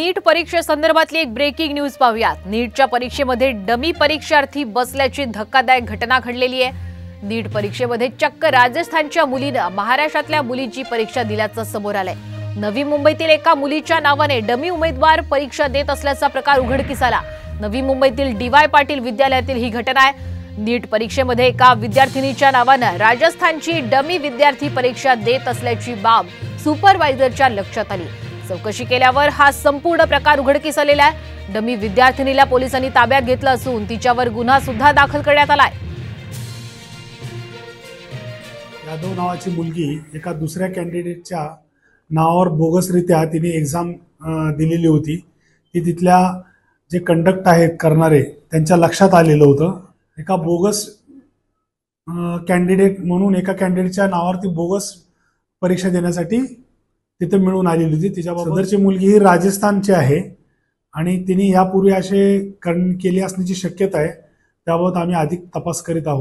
नीट परीक्षेसंदर्भातली एक breaking news पाहूयात। नीटच्या परीक्षेमध्ये डमी परीक्षार्थी बसल्याची धक्कादायक घटना घडलेली आहे। नीट परीक्षेमध्ये चक्क राजस्थानच्या मुलीने महाराष्ट्रातल्या मुलीची परीक्षा दिल्याचं समोर आलंय। नवी मुंबईतील एका मुलीच्या नावाने डमी उमेदवार परीक्षा देत असल्याचा प्रकार उघडकीस आला। नवी मुंबईतील DY पाटील विद्यालयातील ही घटना आहे। नीट परीक्षेमध्ये एका विद्यार्थिनीच्या नावाने राजस्थानची डमी विद्यार्थी परीक्षा देत असल्याची बाब सुपरवायझरच्या लक्षात आली। चौकशी केल्यावर हा संपूर्ण प्रकार उघडकीस आलेला आहे। डमी विद्यार्थिनीला पोलिसांनी ताब्यात घेतलं असून तिच्यावर गुन्हा सुद्धा दाखल करण्यात आलाय। यादव नावाची मुलगी एका दुसऱ्या कॅन्डिडेटच्या नावावर बोगसरित्या तिने एक्झाम दिलेली होती। ती तिथल्या जे कंडक्ट आहेत करणारे त्यांच्या लक्षात आलेलं होतं। एका बोगस कॅन्डिडेट म्हणून एका कॅन्डिडेटच्या नावावर ती बोगस परीक्षा देण्यासाठी तिथे मिळून आलेली होती। तिच्याबाबत सदरची मुलगी ही राजस्थानची आहे आणि तिने यापूर्वी असे केले असण्याची शक्यता आहे। त्याबाबत आम्ही अधिक तपास करीत आहोत।